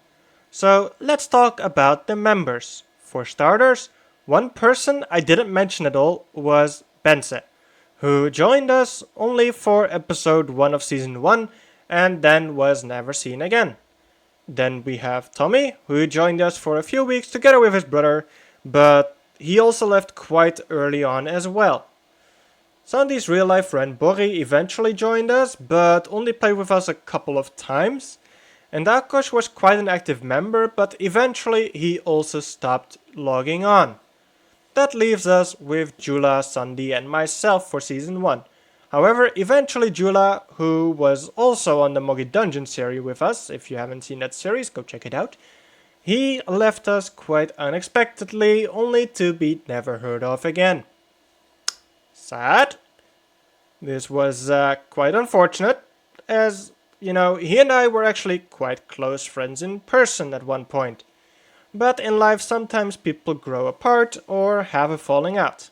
So let's talk about the members. For starters, one person I didn't mention at all was Bense, who joined us only for episode 1 of Season 1 and then was never seen again. Then we have Tommy, who joined us for a few weeks together with his brother, but he also left quite early on as well. Sandy's real life friend Borri eventually joined us, but only played with us a couple of times. And Akos was quite an active member, but eventually he also stopped logging on. That leaves us with Jula, Sandy and myself for Season 1. However, eventually Jula, who was also on the Moggy Dungeon series with us, if you haven't seen that series, go check it out, he left us quite unexpectedly, only to be never heard of again. Sad. This was quite unfortunate, as you know, he and I were actually quite close friends in person at one point. But in life sometimes people grow apart or have a falling out.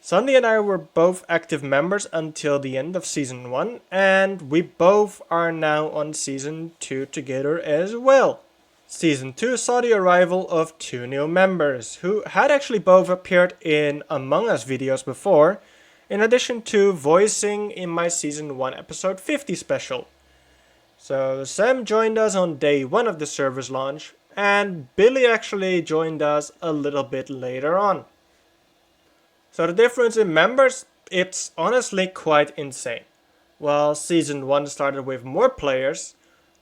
Sandy and I were both active members until the end of Season 1, and we both are now on Season 2 together as well. Season 2 saw the arrival of 2 new members, who had actually both appeared in Among Us videos before, in addition to voicing in my Season 1 episode 50 special. So Sam joined us on day 1 of the server's launch, and Billy actually joined us a little bit later on. So the difference in members, it's honestly quite insane. While Season 1 started with more players,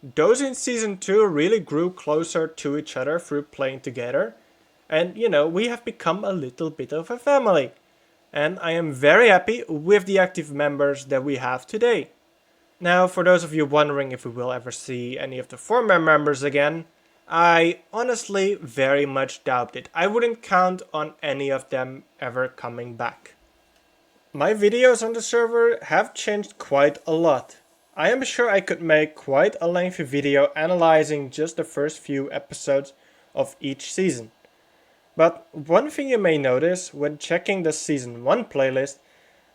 those in Season 2 really grew closer to each other through playing together. And you know, we have become a little bit of a family. and I am very happy with the active members that we have today. Now, for those of you wondering if we will ever see any of the former members again, I honestly very much doubt it. I wouldn't count on any of them ever coming back. My videos on the server have changed quite a lot. I am sure I could make quite a lengthy video analyzing just the first few episodes of each season. But one thing you may notice when checking the Season 1 playlist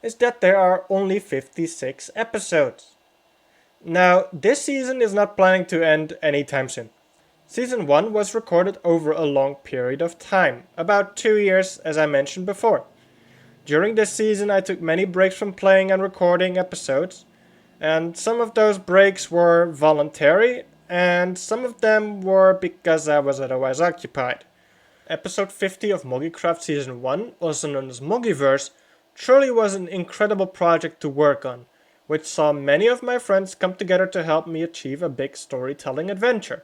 is that there are only 56 episodes. Now, this season is not planning to end anytime soon. Season 1 was recorded over a long period of time, about 2 years as I mentioned before. During this season I took many breaks from playing and recording episodes, and some of those breaks were voluntary, and some of them were because I was otherwise occupied. Episode 50 of Moggycraft Season 1, also known as Moggyverse, truly was an incredible project to work on, which saw many of my friends come together to help me achieve a big storytelling adventure.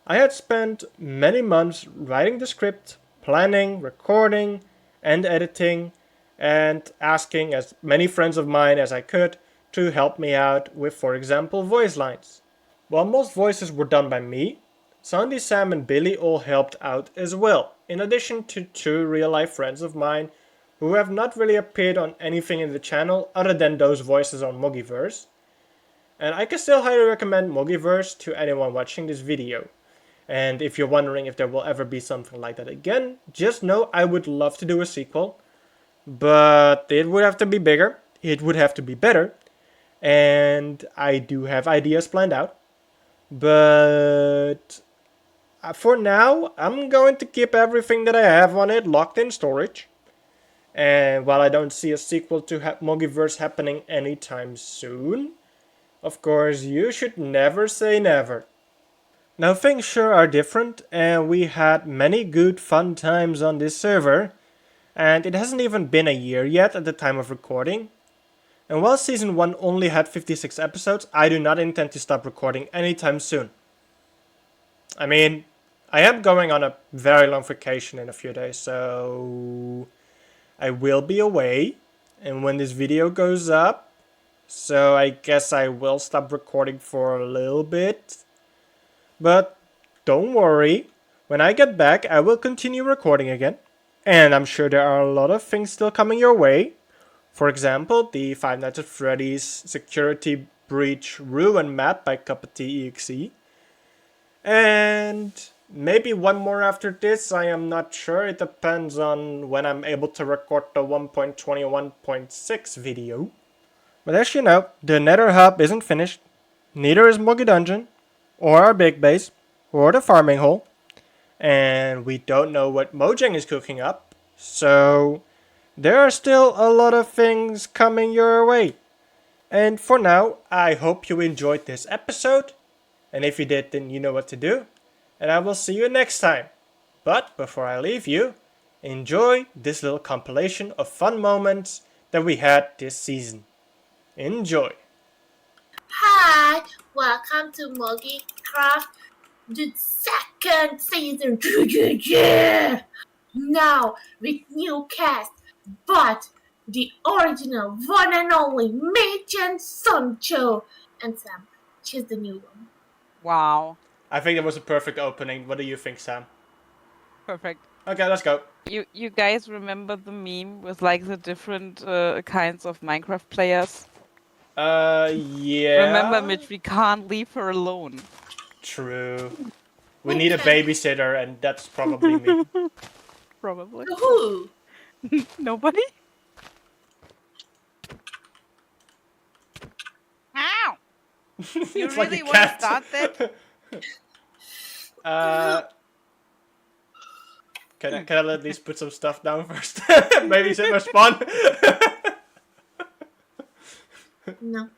I had spent many months writing the script, planning, recording, and editing, and asking as many friends of mine as I could to help me out with, for example, voice lines. While most voices were done by me, Sandy, Sam, and Billy all helped out as well, in addition to 2 real-life friends of mine who have not really appeared on anything in the channel other than those voices on Moggyverse. And I can still highly recommend Moggyverse to anyone watching this video. And if you're wondering if there will ever be something like that again, just know I would love to do a sequel. But it would have to be bigger, it would have to be better, and I do have ideas planned out. But for now, I'm going to keep everything that I have on it locked in storage. And while I don't see a sequel to Moggyverse happening anytime soon, of course you should never say never. Now things sure are different, and we had many good fun times on this server. And it hasn't even been a year yet at the time of recording. And while Season 1 only had 56 episodes, I do not intend to stop recording anytime soon. I mean, I am going on a very long vacation in a few days, so I will be away. And when this video goes up, so I guess I will stop recording for a little bit. But don't worry, when I get back I will continue recording again. And I'm sure there are a lot of things still coming your way. For example, the Five Nights at Freddy's Security Breach Ruin map by CuppaTeeXE. And maybe one more after this, I am not sure. It depends on when I'm able to record the 1.21.6 video. But as you know, the Nether Hub isn't finished. Neither is Moggy Dungeon, or our big base, or the farming hole. And we don't know what Mojang is cooking up, so there are still a lot of things coming your way. And for now, I hope you enjoyed this episode, and if you did, then you know what to do, and I will see you next time. But before I leave you, enjoy this little compilation of fun moments that we had this season. Enjoy! Hi, welcome to Moggycraft, the second season. Now with new cast, but the original one and only Mitch and Sancho and Sam. She's the new one. Wow. I think that was a perfect opening. What do you think, Sam? Perfect. Okay, let's go. You guys remember the meme with like the different kinds of Minecraft players? Yeah. Remember, Mitch, we can't leave her alone. True. We need a babysitter, and that's probably me. Probably. Who? Nobody? Ow! You It's like really a want to cat. start that? Can I at least put some stuff down first? Maybe set my spawn. No.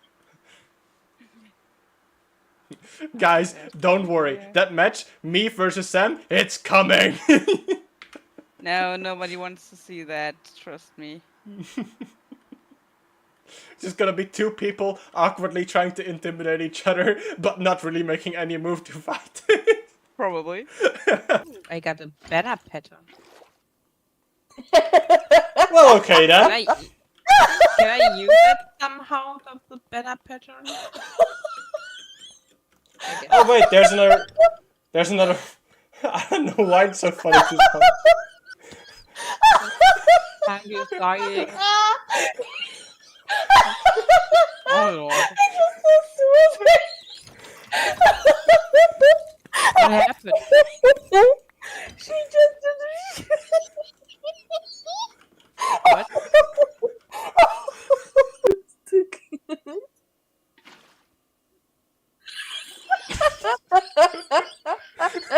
Guys, don't worry. That match, me versus Sam, it's coming. No, nobody wants to see that. Trust me. It's just gonna be 2 people awkwardly trying to intimidate each other, but not really making any move to fight. Probably. I got a better pattern. Well, okay then. Can I use that somehow? The banner pattern? Oh wait, there's another. I don't know why it's so funny to stop. Thank you, dying. Oh Lord. What happened? She just What?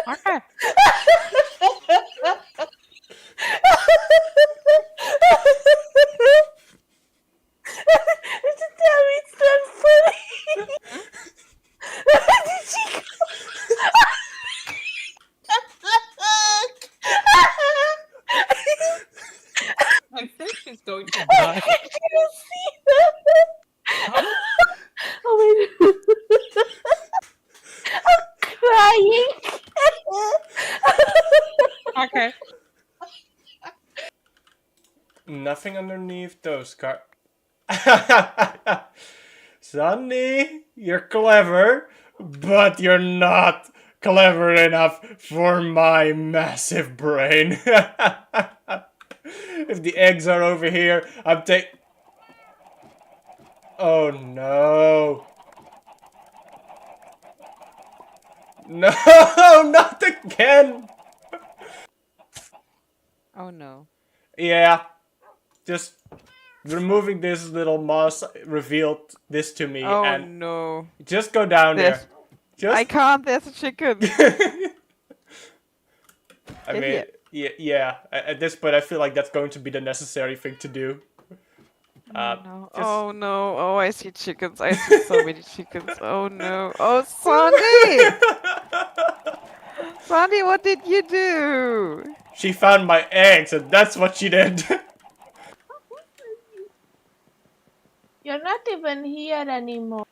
Okay. It's not funny. I think she's going to die. Oh my God. I'm crying. Okay. Nothing underneath those cards. Sunny, you're clever, but you're not clever enough for my massive brain. If the eggs are over here, I'm Oh no. No, not again! Oh no. Yeah, just removing this little moss revealed this to me, Oh and no. just go down there. There's- Just. I can't, there's a chicken. I Get mean, here. yeah. At this point, I feel like that's going to be the necessary thing to do. No. Just- Oh no. Oh, I see chickens. I see so many chickens. Oh no. Oh, Sandy! Sandy, what did you do? She found my eggs, and that's what she did. You're not even here anymore.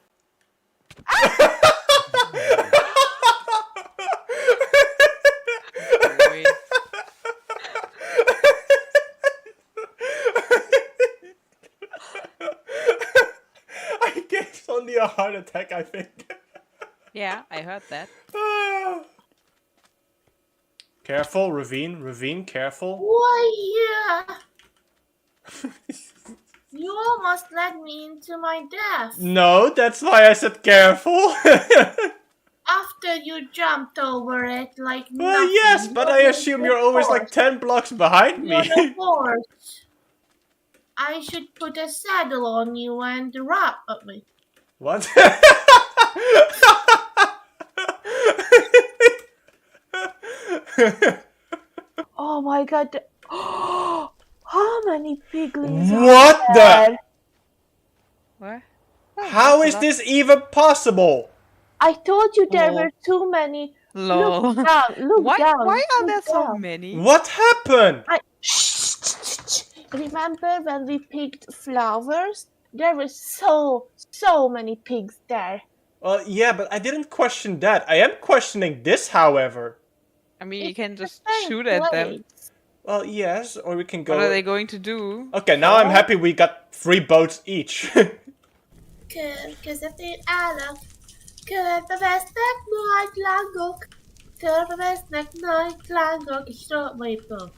Wait. I gave Sonia a heart attack, I think. Yeah, I heard that. Careful, ravine, careful. Why, yeah. You almost led me into my death. No, that's why I said careful. After you jumped over it like Well, nothing. yes, but I assume you're always like 10 blocks behind me. You're the horse. I should put a saddle on you and wrap up me. What? Oh my God. How many piglins What are the? there? What? How is this even possible? I told you there Oh. were too many. Lol. Look down, look Why, down. why are look there so down. many? What happened? Shh. Remember when we picked flowers? There were so many pigs there. Well, yeah, but I didn't question that. I am questioning this, however. I mean, you It's can the just same shoot at them. place. Well, yes, or we can go... What are they going to do? Okay, now I'm happy we got 3 boats each. Közepén állok, körbevesznek nagy lángok, körbevesznek nagy lángok, és robbajtok.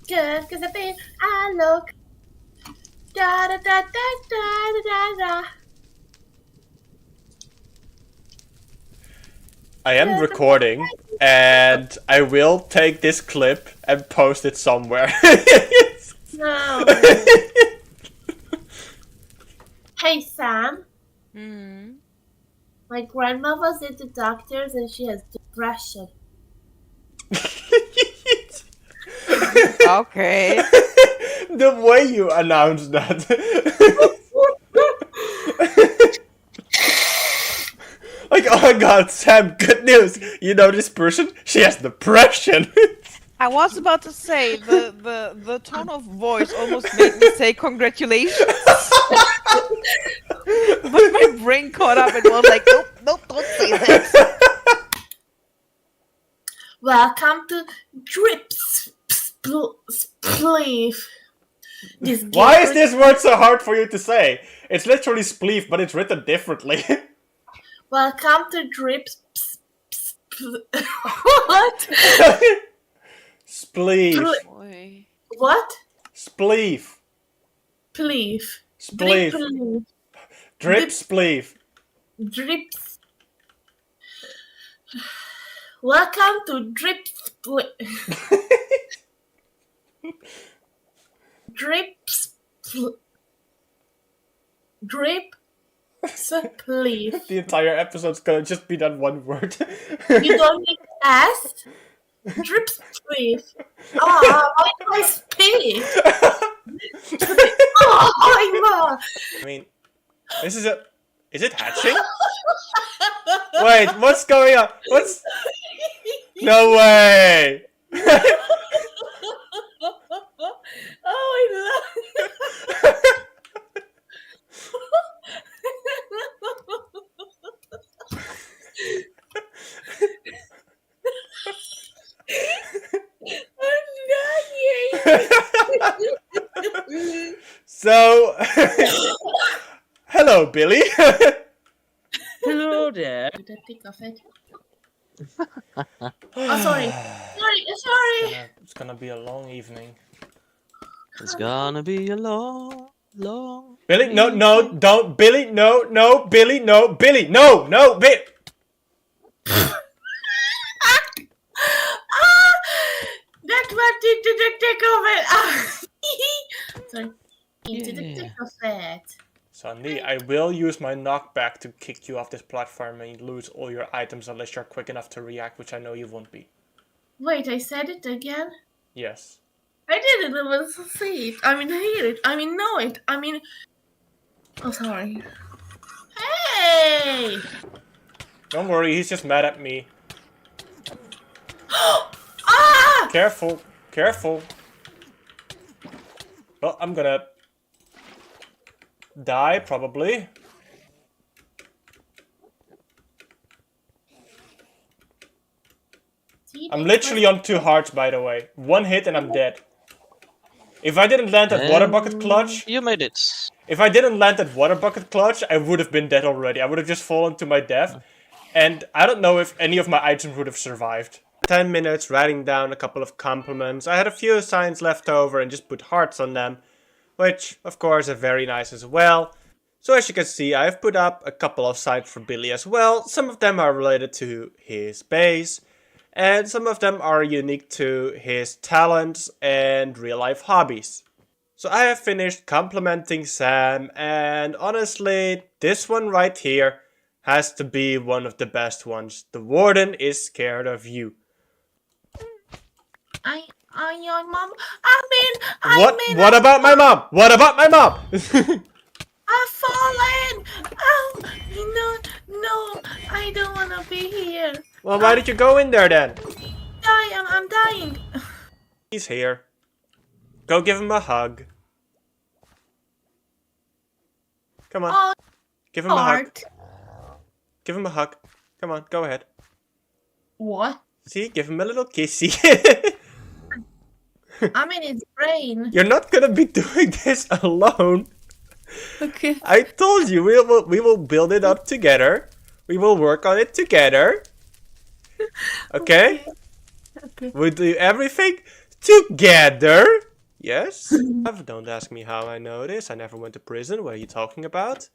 Kör közepén állok, da-da-da-da-da-da-da. I am recording, and I will take this clip and post it somewhere. No. Hey Sam, Hmm. my grandma was at the doctor's and she has depression. Okay. The way you announced that. Like, oh my god, Sam, good news. You know this person? She has depression. I was about to say the tone of voice almost made me say congratulations. But my brain caught up and was like, nope, don't say that. Welcome to Drips. spleef. Why is this word so hard for you to say? It's literally spleef, but it's written differently. Welcome to Drip. What? Spleef. Boy. What? Spleef. Pleef. Spleef. Drip spleef. Drips. Welcome to Drip Drip spleef. The entire episode's gonna just be that one word. You don't need S. Drip spleef. Oh, why do I speak? Oh, I mean, this is a... Is it hatching? Wait, what's going on? What's... No way! Oh, I love So, hello, Billy. Hello there. the thick of it. Oh, sorry. Sorry. It's gonna be a long evening. It's gonna be a long, long. Billy, no, don't. Billy, no, Billy, no, Billy, no, Billy. That went into the thick of it. Sorry. Into the thick of it. Sandy, I will use my knockback to kick you off this platform and lose all your items unless you're quick enough to react, which I know you won't be. Wait, I said it again? Yes. I didn't even see it. I mean, hear it. I mean, know it. I mean... Oh, sorry. Hey! Don't worry, he's just mad at me. Ah! Careful, careful. Well, I'm gonna... die, probably. I'm literally on 2 hearts, by the way. 1 hit and I'm dead. If I didn't land that water bucket clutch... You made it. If I didn't land that water bucket clutch, I would have been dead already. I would have just fallen to my death. And I don't know if any of my items would have survived. 10 minutes writing down a couple of compliments. I had a few signs left over and just put hearts on them. Which, of course, are very nice as well. So as you can see, I've put up a couple of signs for Billy as well. Some of them are related to his base. And some of them are unique to his talents and real life hobbies. So I have finished complimenting Sam, and honestly, this one right here has to be one of the best ones. The warden is scared of you. Your mom. What about my mom? What about my mom? I've fallen. Oh, no, I don't want to be here. Well, why did you go in there then? I'm dying. He's here. Go give him a hug. Come on. Oh, Give him a hug. heart. Give him a hug. Come on, go ahead. What? See, give him a little kissy. I'm in his brain. You're not gonna be doing this alone. Okay. I told you we will build it up together. We will work on it together. Okay? Okay. We'll do everything together. Yes? Don't ask me how I know this. I never went to prison. What are you talking about?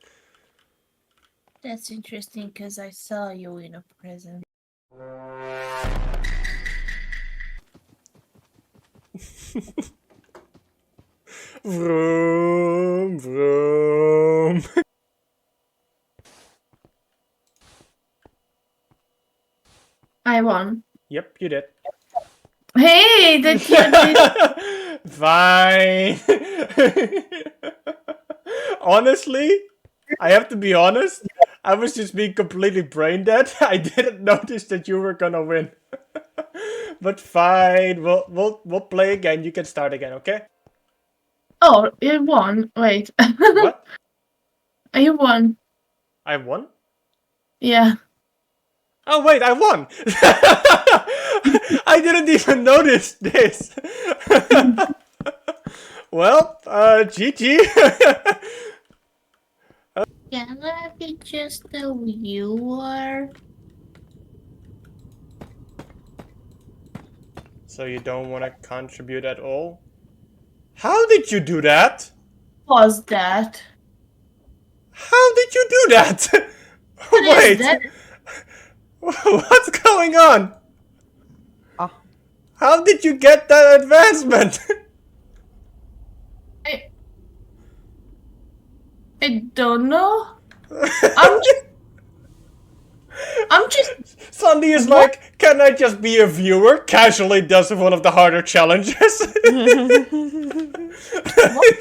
That's interesting because I saw you in a prison. Vroom, vroom. I won. Yep, you did. Hey, that you did. Fine. Honestly, I have to be honest. I was just being completely brain dead. I didn't notice that you were gonna win. But fine, we'll play again. You can start again, okay? Oh, you won. Wait. What? You won. I won? Yeah. Oh wait, I won! I didn't even notice this. Well, GG. Can I be just a viewer? So you don't want to contribute at all? How did you do that? Was that? How did you do that? What is Wait. that? What's going on? Ah. How did you get that advancement? I don't know. I'm just Sandy is like, can I just be a viewer? Casually does one of the harder challenges. what?